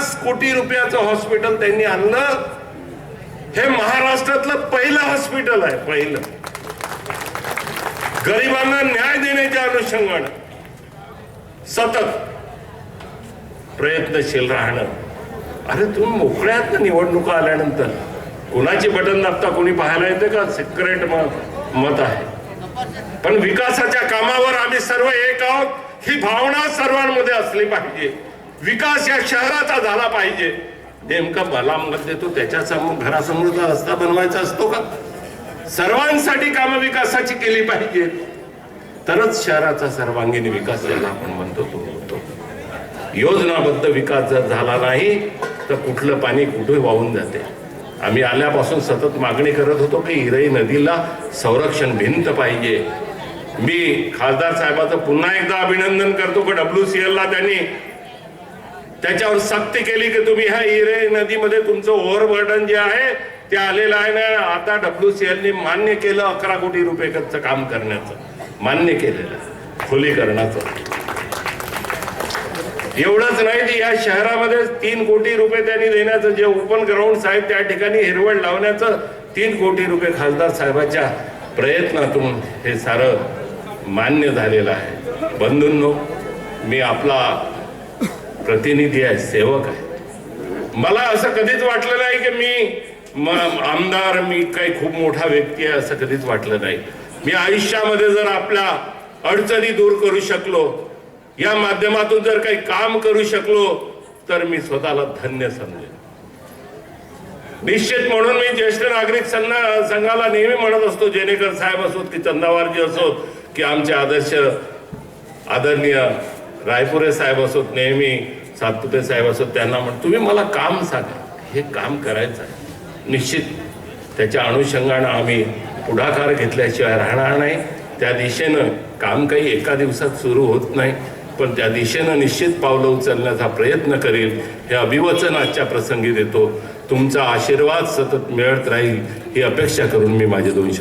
50 कोटी रुपयाचं हॉस्पिटल त्यांनी आणलं. हे महाराष्ट्रातलं पहिलं हॉस्पिटल आहे. पहिलं गरिबांना न्याय देण्याच्या अनुषंगाने सतत प्रयत्नशील राहणं. अरे तुम्ही मोकळ्यात निवडणुका आल्यानंतर कोणाची बटन दाबता कोणी पाहायला येते का? सिक्रेट मत आहे. पण विकासाच्या कामावर आम्ही सर्व एक आहोत ही भावना सर्वांमध्ये असली पाहिजे. विकास या शहराचा झाला पाहिजे. नेमका मला मत देतो त्याच्या घरासमोरचा रस्ता बनवायचा असतो का? सर्वांसाठी काम विकासाची केली पाहिजे तरच शहराचा सर्वांगीण विकास ज्याला आपण म्हणतो तो होतो. योजनाबद्ध विकास जर झाला नाही तर कुठलं पाणी कुठे वाहून जाते. आम्ही आल्यापासून सतत मागणी करत होतो की इरई नदीला संरक्षण भिंत पाहिजे. मी खासदार साहेबांचं पुन्हा एकदा अभिनंदन करतो की WCL ला त्यांनी त्याच्यावर सक्ती केली की तुम्ही ह्या इरई नदीमध्ये तुमचं ओव्हरबर्डन जे आहे ते आलेलं आहे ना. आता WCL ने मान्य केलं 11 कोटी रुपये काम करण्याचं मान्य केलेलं खोलीकरणाचं. एवढंच नाही की या शहरामध्ये 3 कोटी रुपये त्यांनी देण्याचं जे ओपन ग्राउंड आहे त्या ठिकाणी हिरवळ लावण्याचं 3 कोटी रुपये खासदार साहेबांच्या प्रयत्नातून हे सारं मान्य झालेलं आहे. बंधूंनो, मी आपला प्रतिनिधी आहे, सेवक आहे. मला असं कधीच वाटलं नाही की मी आमदार, मी काही खूप मोठा व्यक्ती आहे असं कधीच वाटलं नाही. मी आयुष्यामध्ये जर आपल्या अडचणी दूर करू शकलो, या माध्यमातून जर काही काम करू शकलो तर मी स्वतःला धन्य समजेन. निश्चित म्हणून मी ज्येष्ठ नागरिक संघाला नेहमी म्हणत असतो, जेणेकर साहेब असोत की चंदावारजी असोत की आमचे आदर्श आदरणीय रायपुरे साहेब असोत, नेहमी सातपुते साहेब असोत, त्यांना तुम्ही मला काम सांगा, हे काम करायचं आहे. निश्चित त्याच्या अनुषंगानं आम्ही पुढाकार घेतल्याशिवाय राहणार नाही. त्या दिशेनं काम काही एका दिवसात सुरू होत नाही, पण त्या दिशेनं निश्चित पावलं उचलण्याचा प्रयत्न करेल हे अभिवचन आजच्या प्रसंगी देतो. तुमचा आशीर्वाद सतत मिळत राहील ही अपेक्षा करून मी माझे 2